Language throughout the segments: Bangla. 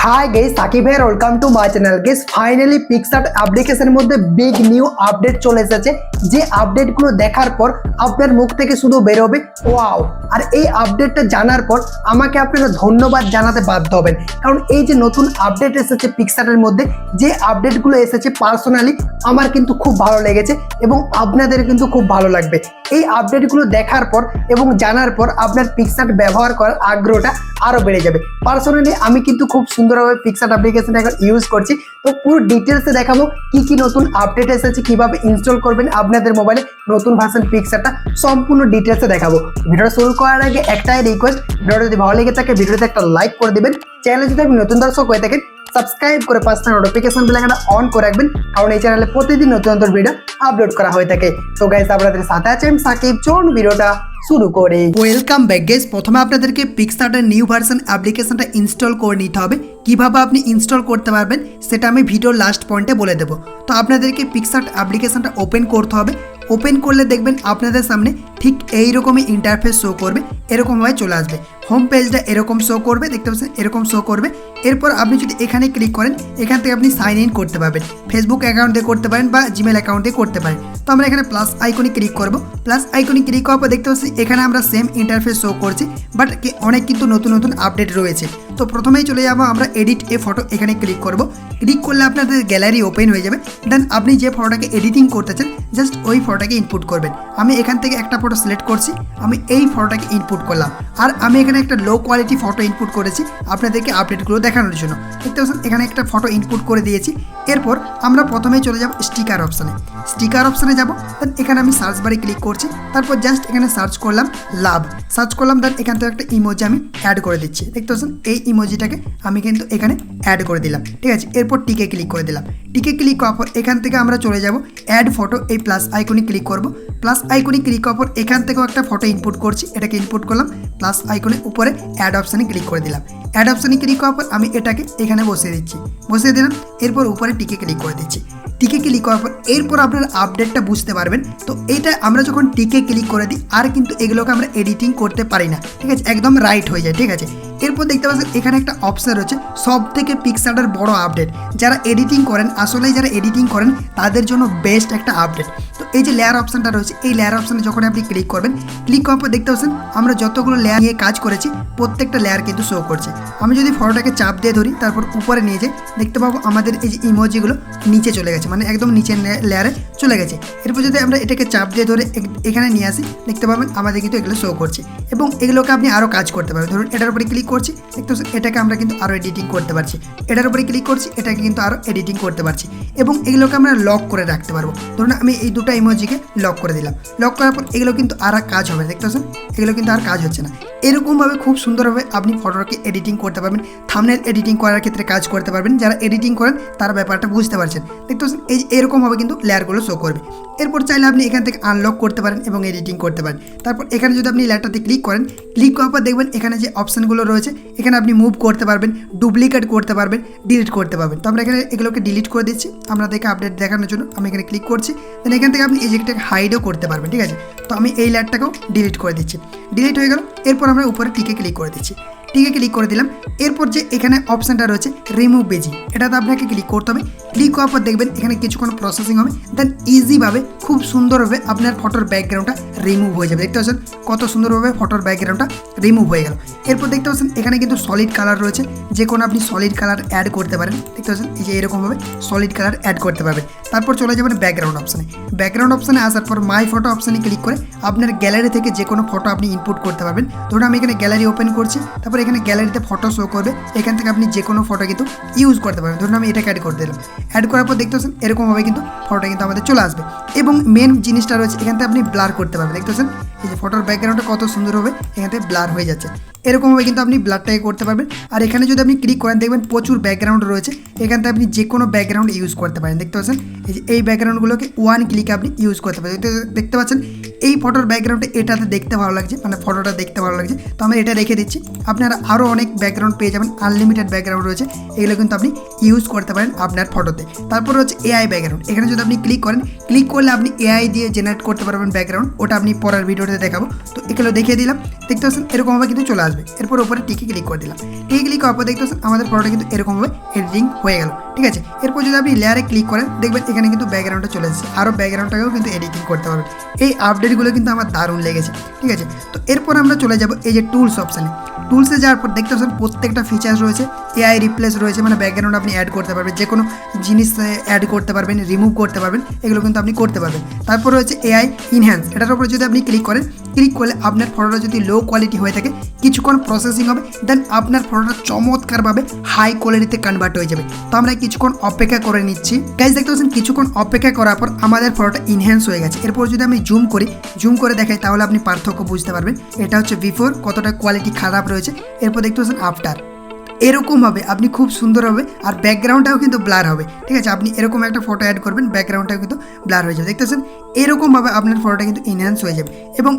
हाय गाइस साकिब है welcome to my channel. Guys finally PicsArt অ্যাপ্লিকেশনের মধ্যে বিগ নিউ আপডেট চলে এসেছে। যে আপডেটগুলো দেখার পর আপনার মুখ থেকে শুধু বের হবে ওয়াও। আর এই আপডেটটা জানার পর আমাকে আপনারা ধন্যবাদ জানাতে বাধ্য হবেন, কারণ এই যে নতুন আপডেট এসেছে পিক্সআর্টের মধ্যে, যে আপডেটগুলো এসেছে পার্সোনালি আমার কিন্তু খুব ভালো লেগেছে এবং আপনাদের কিন্তু খুব ভালো লাগবে। এই আপডেটগুলো দেখার পর এবং জানার পর আপনার পিক্সআর্ট ব্যবহার করার আগ্রহটা আরো বেড়ে যাবে। পার্সোনালি আমি কিন্তু খুব সুন্দরভাবে পিক্সআর্ট অ্যাপ্লিকেশনটা এখন ইউজ করছি। তো পুরো ডিটেলসে দেখাবো কি নতুন আপডেট এসেছে, কিভাবে ইনস্টল করবেন আপনাদের মোবাইলে নতুন ভার্সন পিক্সআর্টটা, সম্পূর্ণ ডিটেলসে দেখাবো। ভিডিওটা শুরু করার আগে একটাই রিকোয়েস্ট, ভিডিওটা যদি ভালো লেগে থাকে ভিডিওতে একটা লাইক করে দেবেন। চ্যানেলে যদি আপনি নতুন দর্শক হয়ে থাকেন সাবস্ক্রাইব করে পাশে নোটিফিকেশন বেল আইকনটা অন করে রাখবেন, কারণ এই চ্যানেলে প্রতিদিন নতুন নতুন ভিডিও আপলোড করা হয়ে থাকে। তো গাইস আপনাদের সাথে আছে আমি সাকিব, চলুন ভিডিওটা শুরু করি। Welcome back guys. প্রথমে আপনাদেরকে পিক্সআর্টের নিউ ভার্সন অ্যাপ্লিকেশনটা ইনস্টল করে নিতে হবে। কিভাবে আপনি ইনস্টল করতে পারবেন সেটা আমি ভিডিওর লাস্ট পয়েন্টে বলে দেবো। তো আপনাদেরকে পিক্সআর্ট অ্যাপ্লিকেশনটা ওপেন করতে হবে। ওপেন করলে দেখবেন আপনাদের সামনে ঠিক এই রকমই ইন্টারফেস শো করবে, এরকমভাবে চলে আসবে। হোম পেজটা এরকম শো করবে, দেখতে পাচ্ছেন এরকম শো করবে। এরপর আপনি যদি এখানে ক্লিক করেন, এখান থেকে আপনি সাইন ইন করতে পারবেন। ফেসবুক অ্যাকাউন্ট দিয়ে করতে পারেন বা জিমেল অ্যাকাউন্ট দিয়ে করতে পারেন। তো আমরা এখানে প্লাস আইকনে ক্লিক করব। প্লাস আইকনে ক্লিক করার পর দেখতে পাচ্ছি এখানে আমরা সেম ইন্টারফেস শো করছি, বাট অনেক কিন্তু নতুন নতুন আপডেট রয়েছে। তো প্রথমেই চলে যাবো আমরা এডিট এ ফটো, এখানে ক্লিক করব। ক্লিক করলে আপনাদের গ্যালারি ওপেন হয়ে যাবে। দেন আপনি যে ফটোটাকে এডিটিং করতে চান জাস্ট ওই ফটোটাকে ইনপুট করবেন। আমি এখান থেকে একটা ফটো সিলেক্ট করছি, আমি এই ফটোটাকে ইনপুট করলাম। আর আমি এখানে একটা লো কোয়ালিটি ফটো ইনপুট করেছি আপনাদেরকে আপডেটগুলো দেখানোর জন্য। দেখতে পাচ্ছেন এখানে একটা ফটো ইনপুট করে দিয়েছি। এরপর আমরা প্রথমেই চলে যাব স্টিকার অপশানে। স্টিকার অপশানে যাব, দেন এখানে আমি সার্চ বারে ক্লিক করছি। তারপর জাস্ট এখানে সার্চ করলাম লাভ, সার্চ করলাম। দেন এখান থেকে একটা ইমোজি আমি অ্যাড করে দিচ্ছি। দেখতে পাচ্ছেন এই ইমোজিটাকে আমি কিন্তু এখানে অ্যাড করে দিলাম, ঠিক আছে। এরপর টিকে ক্লিক করে দিলাম। টিকে ক্লিক করার পর এখান থেকে আমরা চলে যাব অ্যাড ফটো, এই প্লাস আইকনে ক্লিক করব। প্লাস আইকনে ক্লিক করার পর এখান থেকেও একটা ফটো ইনপুট করছি, এটাকে ইনপুট করলাম। প্লাস আইকনের উপরে অ্যাড অপশানে ক্লিক করে দিলাম। অ্যাড অপশানে ক্লিক করার পর আমি এটাকে এখানে বসিয়ে দিচ্ছি, বসিয়ে দিলাম। এরপর উপরে টিকে ক্লিক করে দিচ্ছি। টিকে ক্লিক করার পর এরপর আপনার আপডেটটা বুঝতে পারবেন। তো এটা আমরা যখন টিকে ক্লিক করে দিই আর কিন্তু এগুলোকে আমরা এডিটিং করতে পারি না, ঠিক আছে, একদম রাইট হয়ে যায়, ঠিক আছে। এরপর দেখতে পাচ্ছেন এখানে একটা অপশান রয়েছে সব থেকে পিক্সআর্টের বড় আপডেট। যারা এডিটিং করেন, আসলেই যারা এডিটিং করেন তাদের জন্য বেস্ট একটা আপডেট। তো এই যে লেয়ার অপশানটা রয়েছে, এই লেয়ার অপশানে যখন আপনি ক্লিক করবেন, ক্লিক করার পর দেখতে পাচ্ছেন আমরা যতগুলো লেয়ার নিয়ে কাজ করেছি প্রত্যেকটা লেয়ার কিন্তু শো করছে। আমি যদি ফটোটাকে চাপ দিয়ে ধরি, তারপর উপরে নিয়ে যাই, দেখতে পাবো আমাদের এই যে ইমোজিগুলো নিচে চলে গেছে, মানে একদম নিচের লেয়ারে চলে গেছে। এরপর যদি আমরা এটাকে চাপ দিয়ে ধরে এখানে নিয়ে আসি, দেখতে পাবেন আমাদের কিন্তু এগুলো শো করছে এবং এগুলোকে আপনি আরও কাজ করতে পারবেন। ধরুন এটার উপরে ক্লিক করছি, দেখতে পাচ্ছেন এটাকে আমরা কিন্তু আরও এডিটিং করতে পারছি। এটার উপরে ক্লিক করছি, এটাকে কিন্তু আরও এডিটিং করতে পারছি এবং এগুলোকে আমরা লক করে রাখতে পারবো। ধরুন আমি এই দুটো ইমোজিকে লক করে দিলাম। লক করার পর এগুলো কিন্তু আর কাজ হবে, দেখতে পাচ্ছেন এগুলো কিন্তু আর কাজ হচ্ছে না। এরকমভাবে খুব সুন্দরভাবে আপনি ফটোটাকে এডিটিং করতে পারবেন। থাম্বনেল এডিটিং করার ক্ষেত্রে কাজ করতে পারবেন। যারা এডিটিং করেন তারা ব্যাপারটা বুঝতে পারছেন। দেখতে পাচ্ছেন এই এরকমভাবে কিন্তু লেয়ারগুলো শো করবে। এরপর চাইলে আপনি এখান থেকে আনলক করতে পারেন এবং এডিটিং করতে পারেন। তারপর এখানে যদি আপনি লেয়ারটাতে ক্লিক করেন, ক্লিক করার পর দেখবেন এখানে যে অপশানগুলো রয়েছে এখানে আপনি মুভ করতে পারবেন, ডুপ্লিকেট করতে পারবেন, ডিলিট করতে পারবেন। তো আমরা এখানে এগুলোকে ডিলিট করে দিচ্ছি আপনাদেরকে আপডেট দেখানোর জন্য। আমি এখানে ক্লিক করছি, দেন এখান থেকে আপনি এই জায়গাটাকে হাইডও করতে পারবেন, ঠিক আছে। তো আমি এই লেয়ারটাকেও ডিলিট করে দিচ্ছি। ডিলিট হয়ে গেল। এরপর আমরা উপরে টিকে ক্লিক করে দিচ্ছি। টিকে ক্লিক করে দিলাম। এরপর যে এখানে অপশানটা রয়েছে রিমুভ বেজি, এটাতে আপনাকে ক্লিক করতে হবে। ক্লিক করার পর দেখবেন এখানে কিছুক্ষণ প্রসেসিং হবে, দেন ইজিভাবে খুব সুন্দরভাবে আপনার ফটোর ব্যাকগ্রাউন্ডটা রিমুভ হয়ে যাবে। দেখতে পাচ্ছেন কত সুন্দরভাবে ফটোর ব্যাকগ্রাউন্ডটা রিমুভ হয়ে গেল। এরপর দেখতে পাচ্ছেন এখানে কিন্তু সলিড কালার রয়েছে, যে কোনো আপনি সলিড কালার অ্যাড করতে পারেন। দেখতে পাচ্ছেন এই যে এরকমভাবে সলিড কালার অ্যাড করতে পারবেন। তারপর চলে যাবেন ব্যাকগ্রাউন্ড অপশানে। ব্যাকগ্রাউন্ড অপশানে আসার পর মাই ফটো অপশানে ক্লিক করে আপনার গ্যালারি থেকে যে কোনো ফটো আপনি ইনপুট করতে পারবেন। ধরুন আমি এখানে গ্যালারি ওপেন করছি, তারপর এখানে গ্যালারিতে ফটো শো করবে। এখান থেকে আপনি যে কোনো ফটো কিন্তু ইউজ করতে পারবেন। ধরুন আমি এটাকে অ্যাড করে দিলাম। অ্যাড করার পর দেখতে পাচ্ছেন এরকমভাবে কিন্তু ফটোটা কিন্তু আমাদের চলে আসবে এবং মেন জিনিসটা রয়েছে এখান থেকে আপনি ব্লার করতে পারবেন। দেখতে পাচ্ছেন এই যে ফটোর ব্যাকগ্রাউন্ডটা কত সুন্দরভাবে এখান থেকে ব্লার হয়ে যাচ্ছে। এরকমভাবে কিন্তু আপনি ব্লারটাকে করতে পারবেন। আর এখানে যদি আপনি ক্লিক করেন দেখবেন প্রচুর ব্যাকগ্রাউন্ড রয়েছে, এখান থেকে আপনি যে কোনো ব্যাকগ্রাউন্ড ইউজ করতে পারেন। দেখতে পাচ্ছেন এই ব্যাকগ্রাউন্ডগুলোকে ওয়ান ক্লিকে আপনি ইউজ করতে পারেন। দেখতে পাচ্ছেন এই ফটোর ব্যাকগ্রাউন্ডে এটাতে দেখতে ভালো লাগছে, মানে ফটোটা দেখতে ভালো লাগছে, তো আমরা এটা রেখে দিচ্ছি। আপনারা আরও অনেক ব্যাকগ্রাউন্ড পেয়ে যাবেন, আনলিমিটেড ব্যাকগ্রাউন্ড রয়েছে, এগুলো কিন্তু আপনি ইউজ করতে পারেন আপনার ফটোতে। তারপর হচ্ছে এআই ব্যাকগ্রাউন্ড, এখানে যদি আপনি ক্লিক করেন, ক্লিক করলে আপনি এআই দিয়ে জেনারেট করতে পারবেন ব্যাকগ্রাউন্ড। ওটা আপনি পরের ভিডিওতে ভিডিওতে দেখাবো। তো এগুলো দেখিয়ে দিলাম, দেখতে পাচ্ছেন এরকমভাবে কিন্তু চলে আসবে। এরপর উপরে টিকে ক্লিক করে দিলাম, টিকে ক্লিক করার পর দেখতে পাচ্ছেন আমাদের ফটোটা কিন্তু এরকমভাবে এডিটিং হয়ে গেল। ঠিক আছে, এরপর যদি আপনি লেয়ারে ক্লিক করেন দেখবেন এখানে কিন্তু ব্যাকগ্রাউন্ডটা চলে এসেছে, আরও ব্যাকগ্রাউন্ডটাকেও কিন্তু এডিটিং করতে পারবেন। এই আপডেটগুলো কিন্তু আমার দারুণ লেগেছে। ঠিক আছে, তো এরপর আমরা চলে যাব এই যে টুলস অপশানে। টুলসে যাওয়ার পর দেখতে পাচ্ছেন প্রত্যেকটা ফিচার্স রয়েছে, এআই রিপ্লেস রয়েছে, মানে ব্যাকগ্রাউন্ড আপনি অ্যাড করতে পারবেন, যে কোনো জিনিস অ্যাড করতে পারবেন, রিমুভ করতে পারবেন, এগুলো কিন্তু আপনি করতে পারবেন। তারপর রয়েছে এআই ইনহ্যান্স, এটার উপরে যদি আপনি ক্লিক করেন, ক্লিক করলে আপনার ফটোটা যদি লো কোয়ালিটি হয়ে থাকে কিছুক্ষণ প্রসেসিং হবে, দেন আপনার ফটোটা চমৎকারভাবে হাই কোয়ালিটিতে কনভার্ট হয়ে যাবে। তো আমরা কিছুক্ষণ অপেক্ষা করে নিচ্ছি। গাইজ দেখতে পাচ্ছেন কিছুক্ষণ অপেক্ষা করার পর আমাদের ফটোটা ইনহ্যান্স হয়ে গেছে। এরপর যদি আমি জুম করি, জুম করে দেখাই তাহলে আপনি পার্থক্য বুঝতে পারবেন। এটা হচ্ছে বিফোর, কতটা কোয়ালিটি খারাপ রয়েছে। এরপর দেখতে পাচ্ছেন আফটার, এরকম হবে আপনি খুব সুন্দর হবে, আর ব্যাকগ্রাউন্ডটাও কিন্তু ব্লার হবে। ঠিক আছে, আপনি এরকম একটা ফটো অ্যাড করবেন, ব্যাকগ্রাউন্ডটাও কিন্তু ব্লার হয়ে যাবে। দেখতেছেন এরকমভাবে আপনার ফটোটা কিন্তু এনহ্যান্স হয়ে যাবে, এবং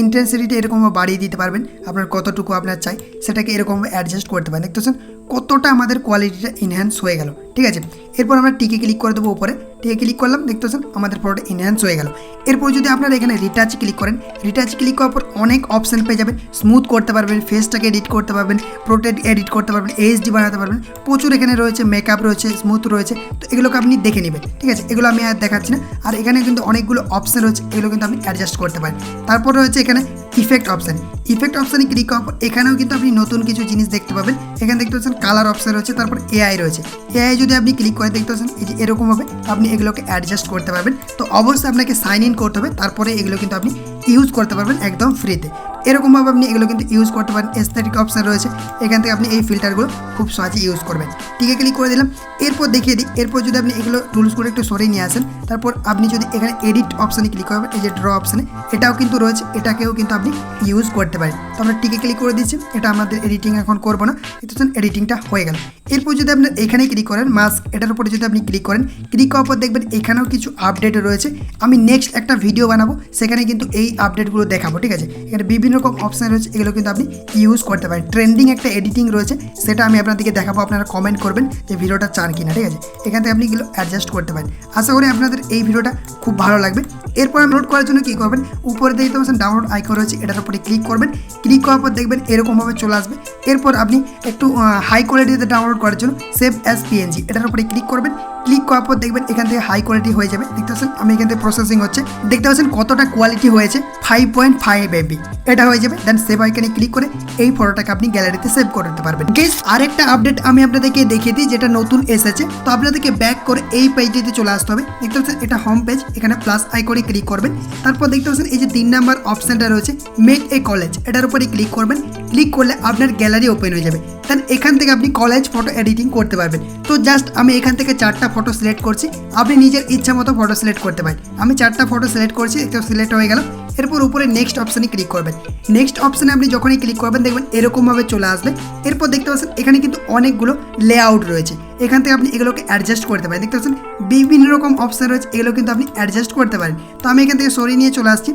ইন্টেন্সিটিটা এরকমভাবে বাড়িয়ে দিতে পারবেন। আপনার কতটুকু আপনার চাই সেটাকে এরকমভাবে অ্যাডজাস্ট করতে পারেন। দেখতেছেন কতটা আমাদের কোয়ালিটিটা এনহ্যান্স হয়ে গেল। ঠিক আছে, এরপর আমরা টিকে ক্লিক করে দেবো উপরে, টিকে ক্লিক করলাম, দেখতে পাচ্ছেন আমাদের ফটোটা এনহ্যান্স হয়ে গেল। এরপর যদি আপনারা এখানে রিটাচ ক্লিক করেন, রিটাচ ক্লিক করার পর অনেক অপশান পেয়ে যাবেন। স্মুথ করতে পারবেন, ফেসটাকে এডিট করতে পারবেন, পোর্ট্রেট এডিট করতে পারবেন, এইচডি বানাতে পারবেন, প্রচুর এখানে রয়েছে, মেকআপ রয়েছে, স্মুথ রয়েছে। তো এগুলোকে আপনি দেখে নেবেন। ঠিক আছে, এগুলো আমি আর দেখাচ্ছি না। আর এখানে কিন্তু অনেকগুলো অপশান রয়েছে, এগুলো কিন্তু আপনি অ্যাডজাস্ট করতে পারেন। তারপর রয়েছে এখানে ইফেক্ট অপশান, ইফেক্ট অপশানে ক্লিক করার পর এখানেও কিন্তু আপনি নতুন কিছু জিনিস দেখতে পাবেন। এখানে দেখতে পাচ্ছেন কালার অপশান রয়েছে, তারপর এআই রয়েছে। এআই যদি আপনি ক্লিক করে দেখতে পাচ্ছেন এই যে এরকমভাবে আপনি এগুলোকে অ্যাডজাস্ট করতে পারবেন। তো অবশ্যই আপনাকে সাইন ইন করতে হবে, তারপরে এগুলো কিন্তু আপনি ইউজ করতে পারবেন একদম ফ্রিতে। এরকমভাবে আপনি এগুলো কিন্তু ইউজ করতে পারেন। এস্থেটিক অপশান রয়েছে, এখান থেকে আপনি এই ফিল্টারগুলো খুব সহজে ইউজ করবেন। টিকে ক্লিক করে দিলাম, এরপর দেখিয়ে দিই। এরপর যদি আপনি এগুলো টুলসগুলো একটু সরিয়ে নিয়ে আসেন, তারপর আপনি যদি এখানে এডিট অপশানে ক্লিক করবেন, এই যে ড্র অপশানে, এটাও কিন্তু রয়েছে, এটাকেও কিন্তু আপনি ইউজ করতে পারেন। তো আমরা টিকে ক্লিক করে দিচ্ছি, এটা আমাদের এডিটিং এখন করবো না, দেখতেছেন এডিটিংটা হয়ে গেল। এরপর যদি আপনি এখানে ক্লিক করেন মাস্ক, এটার উপরে যদি আপনি ক্লিক করেন, ক্লিক করার পর দেখবেন এখানেও কিছু আপডেট রয়েছে। আমি নেক্সট একটা ভিডিও বানাবো, সেখানে কিন্তু এই আপডেটগুলো দেখাবো। ঠিক আছে, এখানে বিভিন্ন রকম অপশান রয়েছে, এগুলো কিন্তু আপনি ইউজ করতে পারেন। ট্রেন্ডিং একটা এডিটিং রয়েছে, সেটা আমি আপনাদেরকে দেখাবো, আপনারা কমেন্ট করবেন যে ভিডিওটা চান কিনা। ঠিক আছে, এখান থেকে আপনি এগুলো অ্যাডজাস্ট করতে পারেন। আশা করি আপনাদের এই ভিডিওটা খুব ভালো লাগবে। এরপর আপলোড করার জন্য কী করবেন, উপরে দেখতে পাচ্ছেন ডাউনলোড আইকন রয়েছে, এটার উপরে ক্লিক করবেন। ক্লিক করার পর দেখবেন এরকমভাবে চলে আসবে। এরপর আপনি একটু হাই কোয়ালিটিতে ডাউনলোড করার জন্য সেভ অ্যাজ পিএনজি, এটার উপরে ক্লিক করবেন। ক্লিক করার পর দেখবেন এখান থেকে হাই কোয়ালিটি হয়ে যাবে। দেখতে পাচ্ছেন আমি এখান থেকে প্রসেসিং হচ্ছে, দেখতে পাচ্ছেন কতটা কোয়ালিটি হয়েছে, 5.5 MB এটা হয়ে যাবে। দেন সেভ আইকনে ক্লিক করে এই ফটোটাকে আপনি গ্যালারিতে সেভ করে দিতে পারবেন। গাইস আরেকটা আপডেট আমি আপনাদেরকে দেখিয়ে দিই, যেটা নতুন এসেছে। তো আপনাদেরকে ব্যাক করে এই পেজটিতে চলে আসতে হবে। দেখতে পাচ্ছেন এটা হোম পেজ, এখানে প্লাস আইকনে ক্লিক করবেন। তারপর দেখতে পাচ্ছেন এই যে 3 নাম্বার অপশানটা রয়েছে মেক এ কলেজ, এটার উপরে ক্লিক করবেন। ক্লিক করলে আপনার গ্যালারি ওপেন হয়ে যাবে। দেন এখান থেকে আপনি কলেজ ফটো এডিটিং করতে পারবেন। তো জাস্ট আমি এখান থেকে 4টা ফটো সিলেক্ট করছি, আপনি নিজের ইচ্ছা মতো ফটো সিলেক্ট করতে পারেন। আমি 4টা ফটো সিলেক্ট করছি, এটা সিলেক্ট হয়ে গেল। এরপর উপরে নেক্সট অপশানে ক্লিক করবেন। নেক্সট অপশানে আপনি যখনই ক্লিক করবেন দেখবেন এরকমভাবে চলে আসবে। এরপর দেখতে পাচ্ছেন এখানে কিন্তু অনেকগুলো লেআউট রয়েছে, এখান থেকে আপনি এগুলোকে অ্যাডজাস্ট করতে পারেন। দেখতে পাচ্ছেন বিভিন্ন রকম অপশান রয়েছে, এগুলো কিন্তু আপনি অ্যাডজাস্ট করতে পারেন। তো আমি এখান থেকে সরিয়ে নিয়ে চলে আসছি।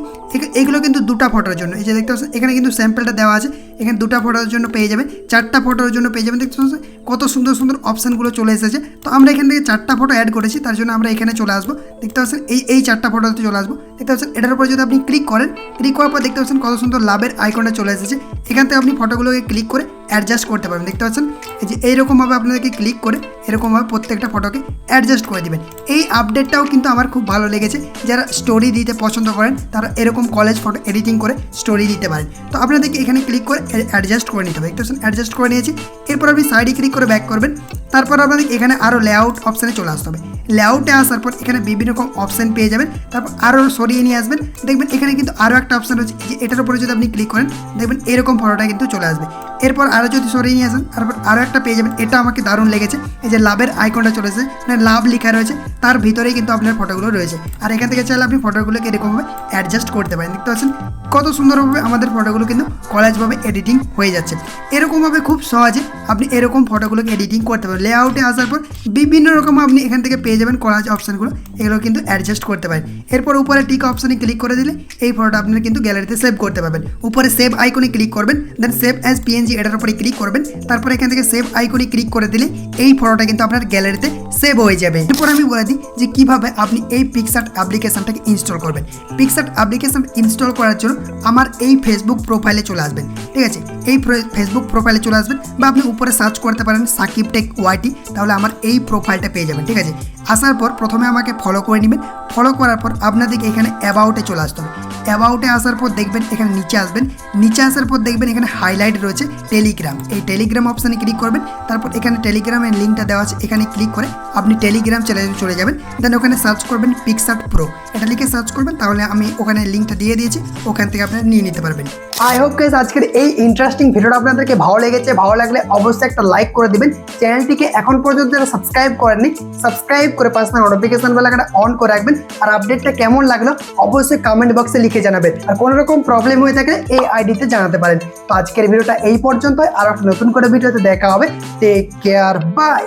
এগুলো কিন্তু 2টা ফটোর জন্য, এই যে দেখতে পাচ্ছেন এখানে কিন্তু স্যাম্পলটা দেওয়া আছে, এখানে 2টা ফটোর জন্য পেয়ে যাবেন, 4টা ফটোর জন্য পেয়ে যাবেন। দেখতে পাচ্ছেন কত সুন্দর সুন্দর অপশানগুলো চলে এসেছে। তো আমরা এখান থেকে 4টা ফটো অ্যাড করেছি, তার জন্য আমরা এখানে চলে আসবো। দেখতে পাচ্ছেন এই 4টা ফটোতে চলে আসবো। দেখতে পাচ্ছেন এটার উপর যদি আপনি ক্লিক করেন, ক্লিক করার পর দেখতে পাচ্ছেন কত সুন্দর লাভের আইকনটা চলে এসেছে। এখান থেকে আপনি ফটোগুলোকে ক্লিক করে অ্যাডজাস্ট করতে পারবেন। দেখতে পাচ্ছেন এই যে এইরকমভাবে আপনাদেরকে ক্লিক করে এরকমভাবে প্রত্যেকটা ফটোকে অ্যাডজাস্ট করে দেবেন। এই আপডেটটাও কিন্তু আমার খুব ভালো লেগেছে। যারা স্টোরি দিতে পছন্দ করেন তারা এরকম কলেজ ফটো এডিটিং করে স্টোরি দিতে পারেন। তো আপনাদেরকে এখানে ক্লিক করে অ্যাডজাস্ট করে নিতে হবে। দেখতে পাচ্ছেন অ্যাডজাস্ট করে নিয়েছি। এরপর আপনি সাইডে ক্লিক করে ব্যাক করবেন। তারপর আপনাদের এখানে আরও লেআউট অপশানে চলে আসতে হবে। লেআউটে আসার পর এখানে বিভিন্ন রকম অপশান পেয়ে যাবেন। তারপর আরও সরিয়ে নিয়ে আসবেন, দেখবেন এখানে কিন্তু আরও একটা অপশান রয়েছে, যে এটার উপরে যদি আপনি ক্লিক করেন দেখবেন এরকম ফটোটা কিন্তু চলে আসবে। এরপর আরও যদি সরিয়ে নিয়ে আসেন, তারপর আরও একটা পেয়ে যাবেন। এটা আমাকে দারুণ লেগেছে, এই যে লাভের আইকনটা চলেছে, মানে লাভ লেখা রয়েছে, তার ভিতরেই কিন্তু আপনার ফটোগুলো রয়েছে। আর এখান থেকে চাইলে আপনি ফটোগুলোকে এরকমভাবে অ্যাডজাস্ট করতে পারেন। দেখতে পাচ্ছেন কত সুন্দরভাবে আমাদের ফটোগুলো কিন্তু কলেজভাবে এডিটিং হয়ে যাচ্ছে। এরকমভাবে খুব সহজে আপনি এরকম ফটোগুলোকে এডিটিং করতে পারেন। লেআউটে আসার পর বিভিন্ন রকম আপনি এখান থেকে পেয়ে যাবেন কলেজ অপশানগুলো, এগুলো কিন্তু অ্যাডজাস্ট করতে পারেন। এরপর উপরে টিক অপশানে ক্লিক করে দিলে এই ফটোটা আপনারা কিন্তু গ্যালারিতে সেভ করতে পারবেন। উপরে সেভ আইকনে ক্লিক করবেন, দেন সেভ অ্যাজ PNG যে এটার উপরে ক্লিক করবেন, তারপর এখান থেকে সেভ আইকনে ক্লিক করে দিলে এই ফটোটা কিন্তু আপনার গ্যালারিতে সেভ হয়ে যাবে। এরপর আমি বলে দিই যে কিভাবে আপনি এই পিক্সআর্ট অ্যাপ্লিকেশনটাকে ইনস্টল করবেন। পিক্সআর্ট অ্যাপ্লিকেশন ইনস্টল করার জন্য আমার এই ফেসবুক প্রোফাইলে চলে আসবেন, ঠিক আছে। এই ফেসবুক প্রোফাইলে চলে আসবেন বা আপনি উপরে সার্চ করতে পারেন সাকিব টেক ওয়াইটি, তাহলে আমার এই প্রোফাইলটা পেয়ে যাবেন, ঠিক আছে। আসার পর প্রথমে আমাকে ফলো করে নেবেন। ফলো করার পর আপনাদেরকে এখানে অ্যাবাউটে চলে আসতে হবে। অ্যাবাউটে আসার পর দেখবেন এখানে নিচে আসবেন, নিচে আসার পর দেখবেন এখানে হাইলাইট রয়েছে টেলিগ্রাম। এই টেলিগ্রাম অপশানে ক্লিক করবেন, তারপর এখানে টেলিগ্রামের লিঙ্কটা দেওয়া আছে, এখানে ক্লিক করে আপনি টেলিগ্রাম চলে যাবেন। দেন ওখানে সার্চ করবেন পিক্সআর্ট প্রো, এটা লিখে সার্চ করবেন, তাহলে আমি ওখানে লিঙ্কটা দিয়ে দিয়েছি, ওখান থেকে আপনারা নিয়ে নিতে পারবেন। আই হোপ গাইস আজকের এই ইন্টারেস্টিং ভিডিওটা আপনাদেরকে ভালো লেগেছে। ভালো লাগলে অবশ্যই একটা লাইক করে দিবেন। চ্যানেলটিকে এখন পর্যন্ত যারা সাবস্ক্রাইব করেননি, সাবস্ক্রাইব করে পাশে নোটিফিকেশন বেলাটা অন করে রাখবেন। আর আপডেটটা কেমন লাগলো অবশ্যই কমেন্ট বক্সে লিখে জানাবেন। আর কোনো রকম প্রবলেম হয়ে থাকলে এই আইডিতে জানাতে পারেন। তো আজকের ভিডিওটা এই পর্যন্ত, আর একটা নতুন করে ভিডিওতে দেখা হবে। Take care, by.